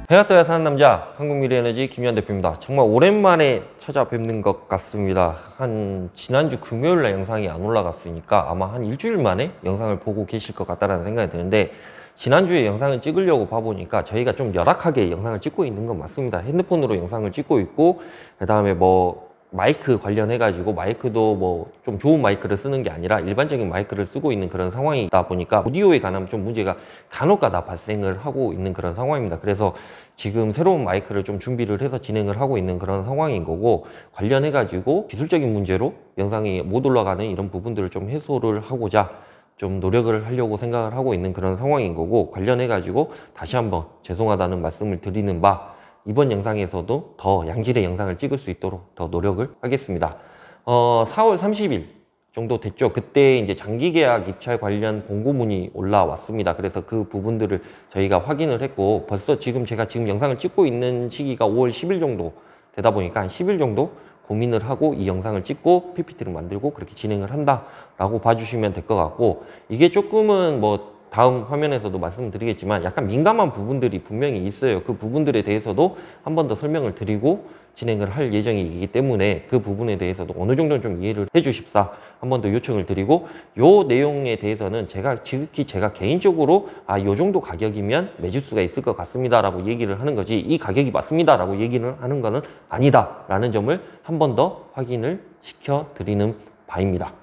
해가 떠야 사는 남자, 한국미래에너지 김현 대표입니다. 정말 오랜만에 찾아뵙는 것 같습니다. 지난주 금요일날 영상이 안 올라갔으니까 아마 한 일주일 만에 영상을 보고 계실 것 같다는 생각이 드는데, 지난주에 영상을 찍으려고 봐보니까 저희가 좀 열악하게 영상을 찍고 있는 건 맞습니다. 핸드폰으로 영상을 찍고 있고, 그 다음에 마이크 관련해가지고 마이크도 좀 좋은 마이크를 쓰는 게 아니라 일반적인 마이크를 쓰고 있는 그런 상황이다 보니까 오디오에 관한 좀 문제가 간혹가다 발생을 하고 있는 그런 상황입니다. 그래서 지금 새로운 마이크를 좀 준비를 해서 진행을 하고 있는 그런 상황인 거고, 관련해가지고 기술적인 문제로 영상이 못 올라가는 이런 부분들을 좀 해소를 하고자 좀 노력을 하려고 생각을 하고 있는 그런 상황인 거고, 관련해가지고 다시 한번 죄송하다는 말씀을 드리는 바, 이번 영상에서도 더 양질의 영상을 찍을 수 있도록 더 노력을 하겠습니다. 4월 30일 정도 됐죠. 그때 이제 장기 계약 입찰 관련 공고문이 올라왔습니다. 그래서 그 부분들을 저희가 확인을 했고, 벌써 제가 지금 영상을 찍고 있는 시기가 5월 10일 정도 되다 보니까 한 10일 정도 고민을 하고 이 영상을 찍고 PPT를 만들고 그렇게 진행을 한다라고 봐주시면 될 것 같고, 이게 조금은 다음 화면에서도 말씀드리겠지만 약간 민감한 부분들이 분명히 있어요. 그 부분들에 대해서도 한 번 더 설명을 드리고 진행을 할 예정이기 때문에 그 부분에 대해서도 어느 정도는 좀 이해를 해 주십사 한 번 더 요청을 드리고, 요 내용에 대해서는 지극히 제가 개인적으로 요 정도 가격이면 맺을 수가 있을 것 같습니다 라고 얘기를 하는 거지, 이 가격이 맞습니다 라고 얘기를 하는 거는 아니다 라는 점을 한 번 더 확인을 시켜 드리는 바입니다.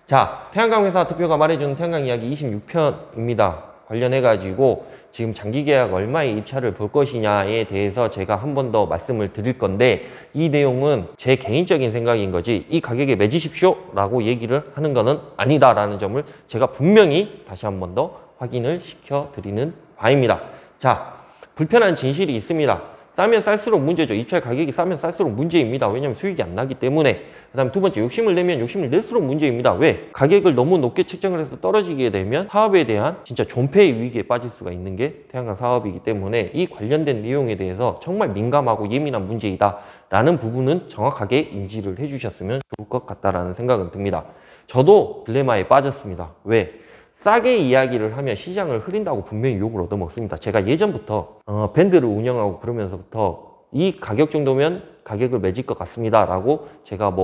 자, 태양광 회사 대표가 말해주는 태양광 이야기 26편입니다. 관련해가지고 지금 장기 계약 얼마의 입찰을 볼 것이냐에 대해서 제가 한 번 더 말씀을 드릴 건데, 이 내용은 제 개인적인 생각인 거지 이 가격에 맺으십시오 라고 얘기를 하는 거는 아니다 라는 점을 제가 분명히 다시 한 번 더 확인을 시켜 드리는 바입니다. 자, 불편한 진실이 있습니다. 싸면 쌀수록 문제죠. 입찰 가격이 싸면 쌀수록 문제입니다. 왜냐하면 수익이 안 나기 때문에. 그 다음 두 번째, 욕심을 내면 욕심을 낼수록 문제입니다. 왜? 가격을 너무 높게 책정을 해서 떨어지게 되면 사업에 대한 진짜 존폐의 위기에 빠질 수가 있는 게 태양광 사업이기 때문에, 이 관련된 내용에 대해서 정말 민감하고 예민한 문제이다 라는 부분은 정확하게 인지를 해주셨으면 좋을 것 같다라는 생각은 듭니다. 저도 딜레마에 빠졌습니다. 왜? 싸게 이야기를 하면 시장을 흐린다고 분명히 욕을 얻어먹습니다. 제가 예전부터 밴드를 운영하고 그러면서부터 이 가격 정도면 가격을 맺을 것 같습니다 라고 제가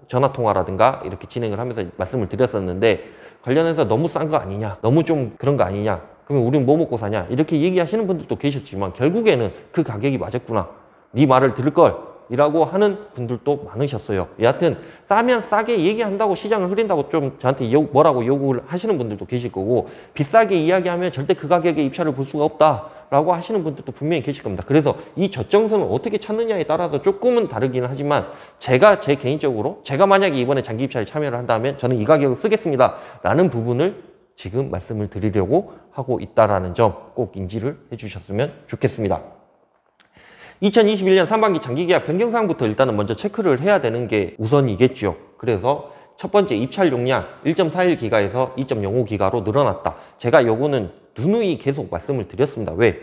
전화통화라든가 이렇게 진행을 하면서 말씀을 드렸었는데, 관련해서 너무 싼 거 아니냐, 너무 좀 그런 거 아니냐, 그러면 우리는 뭐 먹고 사냐 이렇게 얘기하시는 분들도 계셨지만, 결국에는 그 가격이 맞았구나, 네 말을 들을 걸 이라고 하는 분들도 많으셨어요. 여하튼 싸면 싸게 얘기한다고 시장을 흐린다고 좀 저한테 뭐라고 요구를 하시는 분들도 계실 거고, 비싸게 이야기하면 절대 그 가격에 입찰을 볼 수가 없다 라고 하시는 분들도 분명히 계실 겁니다. 그래서 이 저점선을 어떻게 찾느냐에 따라서 조금은 다르기는 하지만, 제가 개인적으로 제가 만약에 이번에 장기 입찰에 참여를 한다면 저는 이 가격을 쓰겠습니다 라는 부분을 지금 말씀을 드리려고 하고 있다라는 점 꼭 인지를 해주셨으면 좋겠습니다. 2021년 상반기 장기계약 변경사항부터 일단은 먼저 체크를 해야 되는 게 우선이겠죠. 그래서 첫 번째, 입찰 용량 1.41기가에서 2.05기가로 늘어났다. 제가 요거는 누누이 계속 말씀을 드렸습니다. 왜?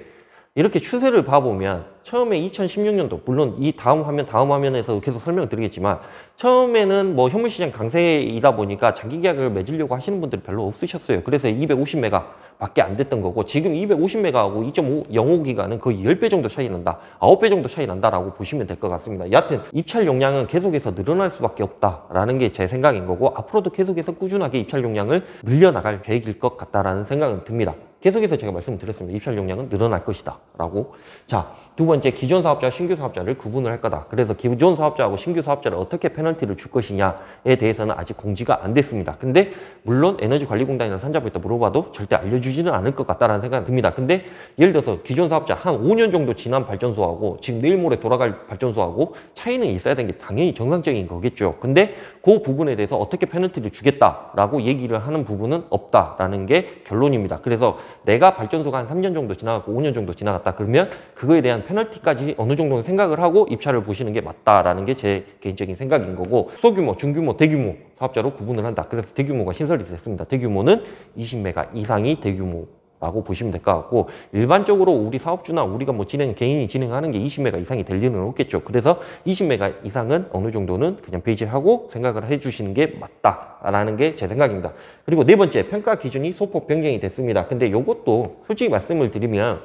이렇게 추세를 봐보면 처음에 2016년도, 물론 이 다음 화면에서 계속 설명을 드리겠지만, 처음에는 현물시장 강세이다 보니까 장기계약을 맺으려고 하시는 분들이 별로 없으셨어요. 그래서 250메가 밖에 안 됐던 거고, 지금 250메가하고 2.05기가는 거의 10배 정도 차이 난다, 9배 정도 차이 난다라고 보시면 될 것 같습니다. 여하튼 입찰 용량은 계속해서 늘어날 수밖에 없다라는 게 제 생각인 거고, 앞으로도 계속해서 꾸준하게 입찰 용량을 늘려나갈 계획일 것 같다라는 생각은 듭니다. 계속해서 제가 말씀드렸습니다. 입찰 용량은 늘어날 것이다 라고. 자, 두 번째, 기존 사업자와 신규 사업자를 구분을 할 거다. 그래서 기존 사업자하고 신규 사업자를 어떻게 페널티를 줄 것이냐에 대해서는 아직 공지가 안 됐습니다. 근데 물론 에너지관리공단이나 산자부에다 물어봐도 절대 알려주지는 않을 것 같다라는 생각이 듭니다. 근데 예를 들어서 기존 사업자 한 5년 정도 지난 발전소하고 지금 내일 모레 돌아갈 발전소하고 차이는 있어야 되는 게 당연히 정상적인 거겠죠. 근데 그 부분에 대해서 어떻게 페널티를 주겠다라고 얘기를 하는 부분은 없다라는 게 결론입니다. 그래서 내가 발전소가 한 3년 정도 지나갔고 5년 정도 지나갔다 그러면 그거에 대한 페널티까지 어느 정도 생각을 하고 입찰을 보시는 게 맞다라는 게 제 개인적인 생각인 거고, 소규모, 중규모, 대규모 사업자로 구분을 한다. 그래서 대규모가 신설이 됐습니다. 대규모는 20메가 이상이 대규모라고 보시면 될 것 같고, 일반적으로 우리 사업주나 우리가 개인이 진행하는 게 20메가 이상이 될 리는 없겠죠. 그래서 20메가 이상은 어느 정도는 그냥 배제하고 생각을 해주시는 게 맞다라는 게 제 생각입니다. 그리고 네 번째, 평가 기준이 소폭 변경이 됐습니다. 근데 이것도 솔직히 말씀을 드리면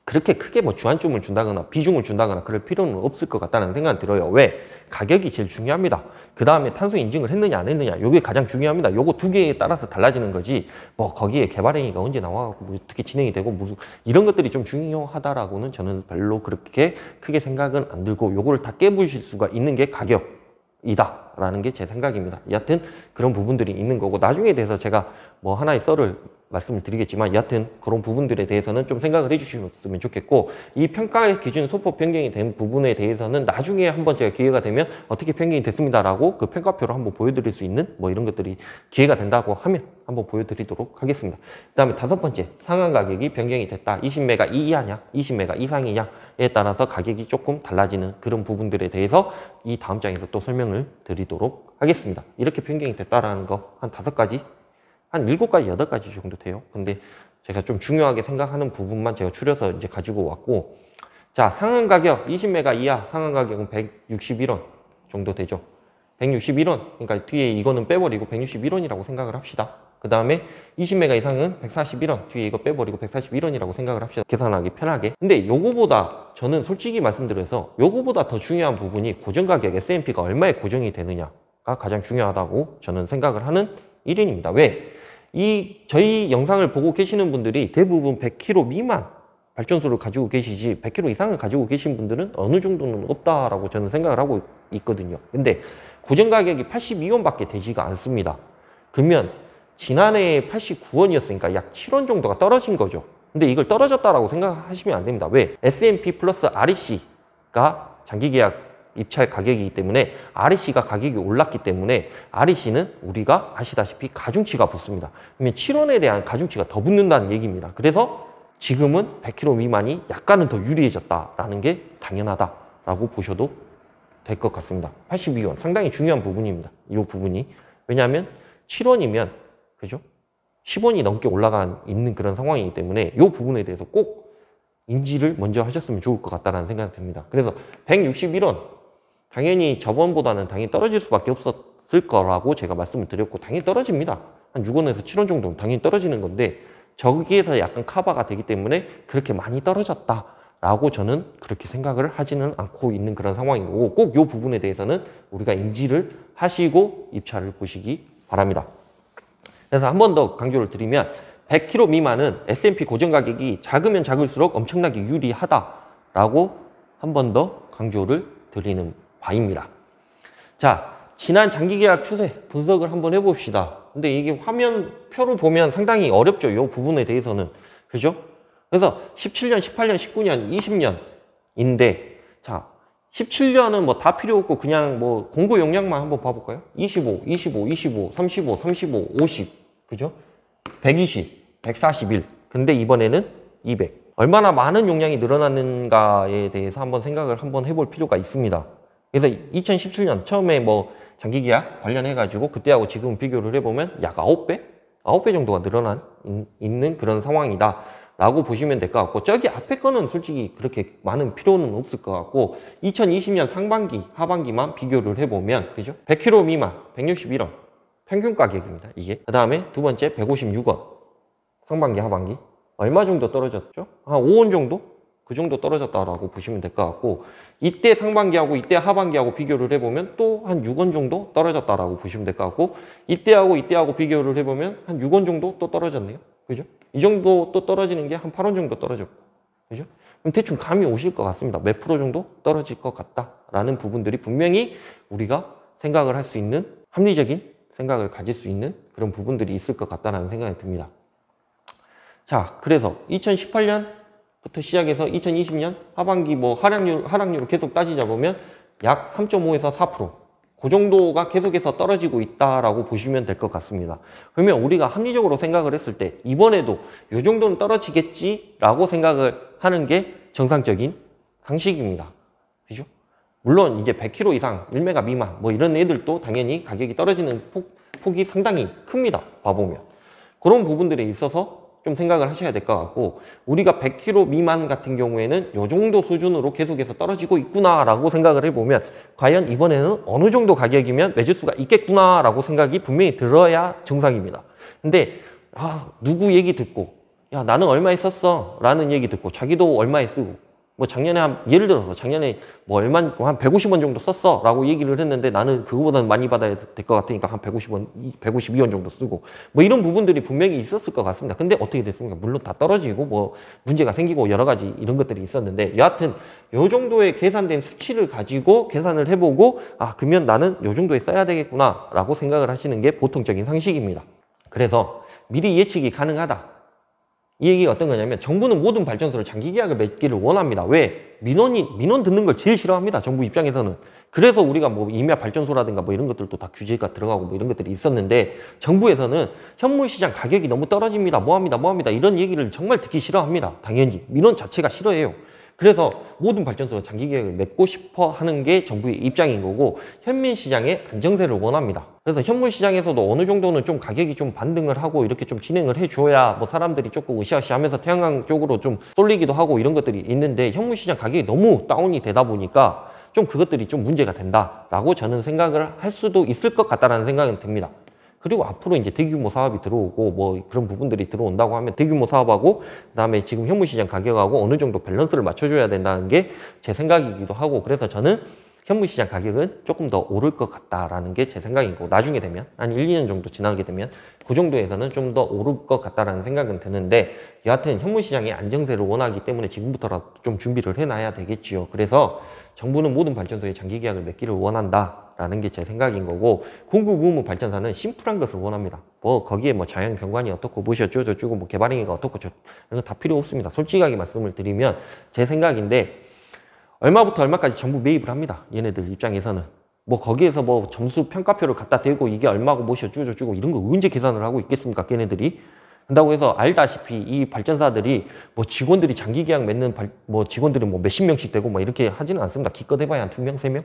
그렇게 크게 뭐 주안점을 준다거나 비중을 준다거나 그럴 필요는 없을 것 같다는 생각이 들어요. 왜? 가격이 제일 중요합니다. 그 다음에 탄소 인증을 했느냐 안 했느냐, 요게 가장 중요합니다. 요거 두 개에 따라서 달라지는 거지, 뭐 거기에 개발행위가 언제 나와갖고 뭐 어떻게 진행이 되고 무슨 이런 것들이 좀 중요하다라고는 저는 별로 그렇게 크게 생각은 안 들고, 요거를 다 깨부실 수가 있는 게 가격이다라는 게 제 생각입니다. 여하튼 그런 부분들이 있는 거고, 나중에 대해서 제가 뭐 하나의 썰을 말씀을 드리겠지만, 여하튼 그런 부분들에 대해서는 좀 생각을 해주시면 좋겠고, 이 평가의 기준 소폭 변경이 된 부분에 대해서는 나중에 한번 제가 기회가 되면 어떻게 변경이 됐습니다라고 그 평가표를 한번 보여드릴 수 있는 뭐 이런 것들이 기회가 된다고 하면 한번 보여드리도록 하겠습니다. 그 다음에 다섯 번째, 상한 가격이 변경이 됐다. 20메가 이하냐 20메가 이상이냐에 따라서 가격이 조금 달라지는 그런 부분들에 대해서 이 다음 장에서 또 설명을 드리도록 하겠습니다. 이렇게 변경이 됐다라는 거 한 5가지, 한 7가지, 8가지 정도 돼요. 근데 제가 좀 중요하게 생각하는 부분만 제가 추려서 이제 가지고 왔고, 자, 상한 가격 20메가 이하 상한 가격은 161원 정도 되죠. 161원. 그러니까 뒤에 이거는 빼버리고 161원이라고 생각을 합시다. 그 다음에 20메가 이상은 141원. 뒤에 이거 빼버리고 141원이라고 생각을 합시다. 계산하기 편하게. 근데 요거보다 저는 솔직히 말씀드려서 요거보다 더 중요한 부분이 고정가격 S&P가 얼마에 고정이 되느냐가 가장 중요하다고 저는 생각을 하는 1인입니다. 왜? 저희 영상을 보고 계시는 분들이 대부분 100kW 미만 발전소를 가지고 계시지 100kW 이상을 가지고 계신 분들은 어느 정도는 없다라고 저는 생각을 하고 있거든요. 근데 고정 가격이 82원밖에 되지가 않습니다. 그러면 지난해 89원이었으니까 약 7원 정도가 떨어진 거죠. 근데 이걸 떨어졌다라고 생각하시면 안 됩니다. 왜? S&P 플러스 REC가 장기계약 입찰 가격이기 때문에 REC가 가격이 올랐기 때문에 REC는 우리가 아시다시피 가중치가 붙습니다. 그러면 7원에 대한 가중치가 더 붙는다는 얘기입니다. 그래서 지금은 100kW 미만이 약간은 더 유리해졌다라는 게 당연하다라고 보셔도 될 것 같습니다. 82원 상당히 중요한 부분입니다. 이 부분이. 왜냐하면 7원이면 그죠? 10원이 넘게 올라가 있는 그런 상황이기 때문에 이 부분에 대해서 꼭 인지를 먼저 하셨으면 좋을 것 같다는 생각이 듭니다. 그래서 161원 당연히 저번보다는 당연히 떨어질 수밖에 없었을 거라고 제가 말씀을 드렸고, 당연히 떨어집니다. 한 6원에서 7원 정도는 당연히 떨어지는 건데, 저기에서 약간 커버가 되기 때문에 그렇게 많이 떨어졌다라고 저는 그렇게 생각을 하지는 않고 있는 그런 상황인 거고, 꼭 이 부분에 대해서는 우리가 인지를 하시고 입찰을 보시기 바랍니다. 그래서 한 번 더 강조를 드리면 100kW 미만은 S&P 고정 가격이 작으면 작을수록 엄청나게 유리하다라고 한 번 더 강조를 드리는 바입니다. 자, 지난 장기계약 추세 분석을 한번 해봅시다. 근데 이게 화면표로 보면 상당히 어렵죠. 이 부분에 대해서는. 그죠? 그래서 17년, 18년, 19년, 20년인데, 자, 17년은 뭐 다 필요 없고 그냥 뭐 공고 용량만 한번 봐볼까요? 25, 25, 25, 35, 35, 50. 그죠? 120, 141. 근데 이번에는 200. 얼마나 많은 용량이 늘어났는가에 대해서 한번 생각을 한번 해볼 필요가 있습니다. 그래서 2017년 처음에 뭐 장기계약 관련해가지고 그때하고 지금 비교를 해보면 약 9배? 9배 정도가 늘어난 있는 그런 상황이다 라고 보시면 될 것 같고, 저기 앞에 거는 솔직히 그렇게 많은 필요는 없을 것 같고, 2020년 상반기, 하반기만 비교를 해보면, 그죠? 100kW 미만 161원 평균 가격입니다, 이게. 그 다음에 두 번째 156원 상반기, 하반기. 얼마 정도 떨어졌죠? 한 5원 정도? 그 정도 떨어졌다라고 보시면 될 것 같고, 이때 상반기하고 이때 하반기하고 비교를 해보면 또 한 6원 정도 떨어졌다라고 보시면 될 것 같고, 이때하고 비교를 해보면 한 6원 정도 또 떨어졌네요. 그죠? 이 정도 또 떨어지는 게 한 8원 정도 떨어졌고, 그죠? 그럼 대충 감이 오실 것 같습니다. 몇 프로 정도 떨어질 것 같다라는 부분들이 분명히 우리가 생각을 할 수 있는, 합리적인 생각을 가질 수 있는 그런 부분들이 있을 것 같다는 생각이 듭니다. 자, 그래서 2018년부터 시작해서 2020년 하반기 뭐 하락률을 계속 따지자 보면 약 3.5에서 4%. 그 정도가 계속해서 떨어지고 있다라고 보시면 될 것 같습니다. 그러면 우리가 합리적으로 생각을 했을 때 이번에도 이 정도는 떨어지겠지라고 생각을 하는 게 정상적인 상식입니다. 그죠? 물론 이제 100kW 이상, 1메가 미만 뭐 이런 애들도 당연히 가격이 떨어지는 폭이 상당히 큽니다. 봐보면. 그런 부분들에 있어서 좀 생각을 하셔야 될 것 같고, 우리가 100kW 미만 같은 경우에는 이 정도 수준으로 계속해서 떨어지고 있구나라고 생각을 해보면 과연 이번에는 어느 정도 가격이면 맺을 수가 있겠구나라고 생각이 분명히 들어야 정상입니다. 근데 누구 얘기 듣고 야, 나는 얼마에 썼어? 라는 얘기 듣고 자기도 얼마에 쓰고 뭐 작년에 예를 들어서 작년에 뭐 한 150원 정도 썼어 라고 얘기를 했는데 나는 그거보다는 많이 받아야 될 것 같으니까 한 150원, 152원 정도 쓰고 뭐 이런 부분들이 분명히 있었을 것 같습니다. 근데 어떻게 됐습니까? 물론 다 떨어지고 뭐 문제가 생기고 여러 가지 이런 것들이 있었는데 여하튼 요 정도의 계산된 수치를 가지고 계산을 해보고 그러면 나는 요 정도에 써야 되겠구나 라고 생각을 하시는 게 보통적인 상식입니다. 그래서 미리 예측이 가능하다. 이 얘기가 어떤 거냐면 정부는 모든 발전소를 장기 계약을 맺기를 원합니다. 왜? 민원 듣는 걸 제일 싫어합니다. 정부 입장에서는. 그래서 우리가 뭐 임야 발전소라든가 뭐 이런 것들도 다 규제가 들어가고 뭐 이런 것들이 있었는데 정부에서는 현물시장 가격이 너무 떨어집니다. 뭐합니다. 이런 얘기를 정말 듣기 싫어합니다. 당연히. 민원 자체가 싫어해요. 그래서 모든 발전소가 장기 계약을 맺고 싶어 하는 게 정부의 입장인 거고 현민시장의 안정세를 원합니다. 그래서 현물시장에서도 어느 정도는 좀 가격이 좀 반등을 하고 이렇게 좀 진행을 해줘야 뭐 사람들이 조금 으쌰으쌰 하면서 태양광 쪽으로 좀 쏠리기도 하고 이런 것들이 있는데 현물시장 가격이 너무 다운이 되다 보니까 좀 그것들이 좀 문제가 된다라고 저는 생각을 할 수도 있을 것 같다라는 생각은 듭니다. 그리고 앞으로 이제 대규모 사업이 들어오고 뭐 그런 부분들이 들어온다고 하면 대규모 사업하고 그다음에 지금 현물시장 가격하고 어느 정도 밸런스를 맞춰줘야 된다는 게 제 생각이기도 하고 그래서 저는 현물시장 가격은 조금 더 오를 것 같다라는 게 제 생각인 거고 나중에 되면 한 1, 2년 정도 지나게 되면 그 정도에서는 좀 더 오를 것 같다라는 생각은 드는데 여하튼 현물시장의 안정세를 원하기 때문에 지금부터라도 좀 준비를 해놔야 되겠지요. 그래서 정부는 모든 발전소에 장기 계약을 맺기를 원한다라는 게 제 생각인 거고 공급 의무 발전사는 심플한 것을 원합니다. 뭐 거기에 뭐 자연 경관이 어떻고 뭐시 어쩌고 뭐 개발행위가 어떻고 이런 거 다 필요 없습니다. 솔직하게 말씀을 드리면 제 생각인데 얼마부터 얼마까지 전부 매입을 합니다. 얘네들 입장에서는. 뭐 거기에서 뭐 점수 평가표를 갖다 대고 이게 얼마고 뭐시 어쩌고 이런 거 언제 계산을 하고 있겠습니까? 걔네들이. 한다고 해서 알다시피 이 발전사들이 뭐 직원들이 장기 계약 맺는 뭐 직원들이 뭐 몇십 명씩 되고 뭐 이렇게 하지는 않습니다. 기껏 해봐야 한 2명, 3명?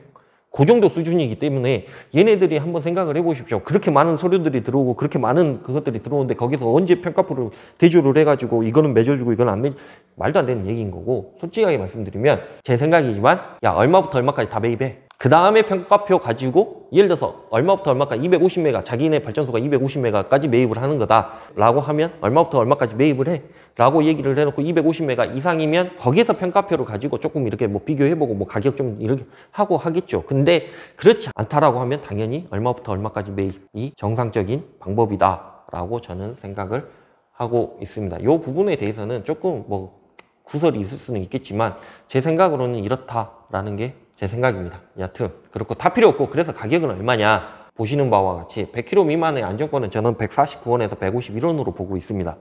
그 정도 수준이기 때문에 얘네들이 한번 생각을 해보십시오. 그렇게 많은 서류들이 들어오고 그렇게 많은 그것들이 들어오는데 거기서 언제 평가표를 대조를 해가지고 이거는 맺어주고 이건 안 말도 안 되는 얘기인 거고 솔직하게 말씀드리면 제 생각이지만 야 얼마부터 얼마까지 다 매입해. 그 다음에 평가표 가지고 예를 들어서 얼마부터 얼마까지 250메가 자기네 발전소가 250메가까지 매입을 하는 거다 라고 하면 얼마부터 얼마까지 매입을 해 라고 얘기를 해놓고 250메가 이상이면 거기에서 평가표를 가지고 조금 이렇게 뭐 비교해보고 뭐 가격 좀 이렇게 하고 하겠죠. 근데 그렇지 않다라고 하면 당연히 얼마부터 얼마까지 매입이 정상적인 방법이다 라고 저는 생각을 하고 있습니다. 이 부분에 대해서는 조금 뭐 구설이 있을 수는 있겠지만 제 생각으로는 이렇다라는 게 제 생각입니다. 여하튼 그렇고 다 필요 없고 그래서 가격은 얼마냐 보시는 바와 같이 100km 미만의 안정권은 저는 149원에서 151원으로 보고 있습니다.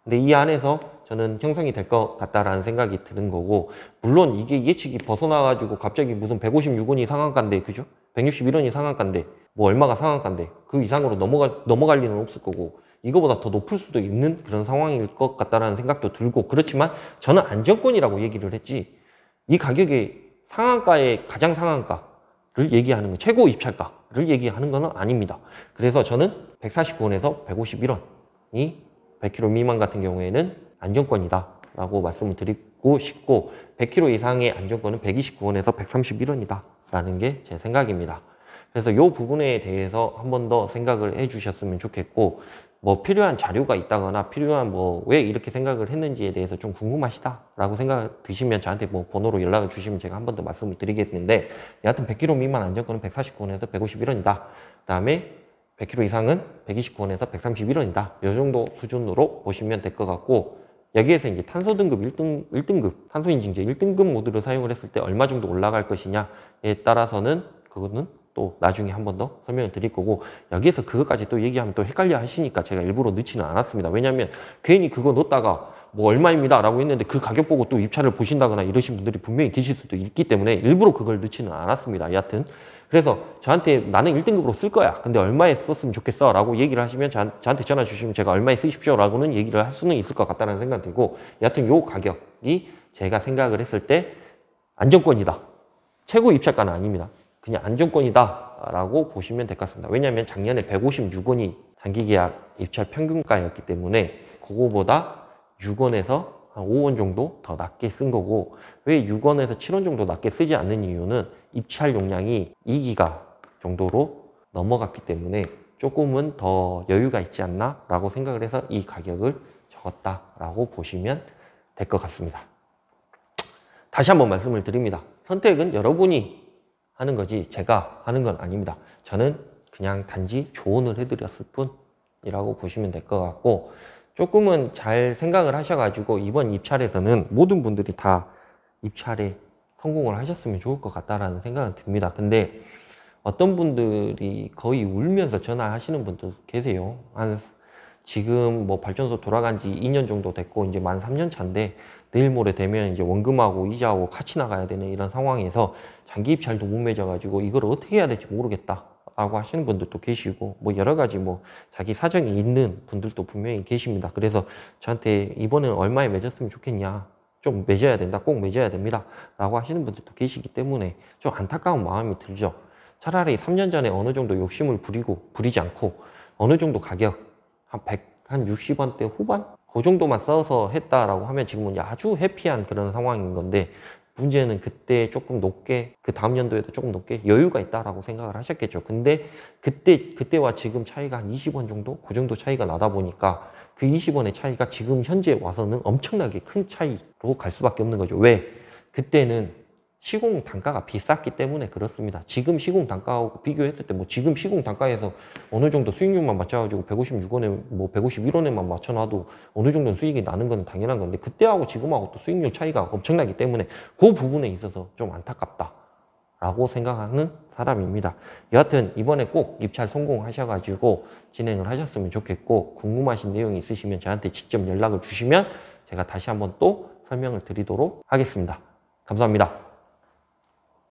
근데 이 안에서 저는 형성이 될 것 같다라는 생각이 드는 거고 물론 이게 예측이 벗어나가지고 갑자기 무슨 156원이 상한가인데 그죠? 161원이 상한가인데 뭐 얼마가 상한가인데 그 이상으로 넘어갈 리는 없을 거고 이거보다 더 높을 수도 있는 그런 상황일 것 같다라는 생각도 들고 그렇지만 저는 안정권이라고 얘기를 했지 이 가격이 상한가의 가장 상한가를 얘기하는 거 최고 입찰가를 얘기하는 거는 아닙니다. 그래서 저는 149원에서 151원이 100km 미만 같은 경우에는 안정권이다 라고 말씀을 드리고 싶고 100km 이상의 안정권은 129원에서 131원이다 라는 게 제 생각입니다. 그래서 이 부분에 대해서 한 번 더 생각을 해 주셨으면 좋겠고 뭐 필요한 자료가 있다거나 필요한 뭐 왜 이렇게 생각을 했는지에 대해서 좀 궁금하시다 라고 생각 드시면 저한테 뭐 번호로 연락을 주시면 제가 한 번 더 말씀을 드리겠는데 여하튼 100km 미만 안정권은 149원에서 151원이다 그 다음에 100km 이상은 129원에서 131원이다 이 정도 수준으로 보시면 될 것 같고 여기에서 이제 탄소 등급 1등급 탄소 인증제 1등급 모드를 사용을 했을 때 얼마 정도 올라갈 것이냐에 따라서는 그거는 또 나중에 한 번 더 설명을 드릴 거고 여기에서 그것까지 또 얘기하면 또 헷갈려 하시니까 제가 일부러 넣지는 않았습니다. 왜냐면 괜히 그거 넣었다가 뭐 얼마입니다 라고 했는데 그 가격 보고 또 입찰을 보신다거나 이러신 분들이 분명히 계실 수도 있기 때문에 일부러 그걸 넣지는 않았습니다. 여하튼 그래서 저한테 나는 1등급으로 쓸 거야 근데 얼마에 썼으면 좋겠어 라고 얘기를 하시면 저한테 전화 주시면 제가 얼마에 쓰십시오 라고는 얘기를 할 수는 있을 것 같다는 생각이 들고 여하튼 요 가격이 제가 생각을 했을 때 안정권이다 최고 입찰가는 아닙니다. 그냥 안정권이다 라고 보시면 될 것 같습니다. 왜냐하면 작년에 156원이 장기계약 입찰 평균가였기 때문에 그거보다 6원에서 한 5원 정도 더 낮게 쓴 거고 왜 6원에서 7원 정도 낮게 쓰지 않는 이유는 입찰 용량이 2기가 정도로 넘어갔기 때문에 조금은 더 여유가 있지 않나 라고 생각을 해서 이 가격을 적었다라고 보시면 될 것 같습니다. 다시 한번 말씀을 드립니다. 선택은 여러분이 하는 거지 제가 하는 건 아닙니다. 저는 그냥 단지 조언을 해드렸을 뿐이라고 보시면 될 것 같고, 조금은 잘 생각을 하셔가지고 이번 입찰에서는 모든 분들이 다 입찰에 성공을 하셨으면 좋을 것 같다라는 생각은 듭니다. 근데 어떤 분들이 거의 울면서 전화하시는 분도 계세요. 지금 뭐 발전소 돌아간 지 2년 정도 됐고 이제 만 3년 차인데 내일 모레 되면 이제 원금하고 이자하고 같이 나가야 되는 이런 상황에서 장기 입찰도 못 맺어가지고 이걸 어떻게 해야 될지 모르겠다 라고 하시는 분들도 계시고, 뭐 여러 가지 뭐 자기 사정이 있는 분들도 분명히 계십니다. 그래서 저한테 이번에는 얼마에 맺었으면 좋겠냐, 좀 맺어야 된다, 꼭 맺어야 됩니다 라고 하시는 분들도 계시기 때문에 좀 안타까운 마음이 들죠. 차라리 3년 전에 어느 정도 욕심을 부리지 않고 어느 정도 가격 한 60원대 후반? 그 정도만 써서 했다라고 하면 지금은 아주 해피한 그런 상황인 건데, 문제는 그때 조금 높게, 그 다음 연도에도 조금 높게 여유가 있다라고 생각을 하셨겠죠. 근데 그때와 지금 차이가 한 20원 정도? 그 정도 차이가 나다 보니까 그 20원의 차이가 지금 현재 와서는 엄청나게 큰 차이로 갈 수밖에 없는 거죠. 왜? 그때는 시공 단가가 비쌌기 때문에 그렇습니다. 지금 시공 단가하고 비교했을 때 뭐 지금 시공 단가에서 어느 정도 수익률만 맞춰가지고 156원에 뭐 151원에만 맞춰놔도 어느 정도는 수익이 나는 건 당연한 건데, 그때하고 지금하고 또 수익률 차이가 엄청나기 때문에 그 부분에 있어서 좀 안타깝다라고 생각하는 사람입니다. 여하튼 이번에 꼭 입찰 성공하셔가지고 진행을 하셨으면 좋겠고, 궁금하신 내용이 있으시면 저한테 직접 연락을 주시면 제가 다시 한번 또 설명을 드리도록 하겠습니다. 감사합니다.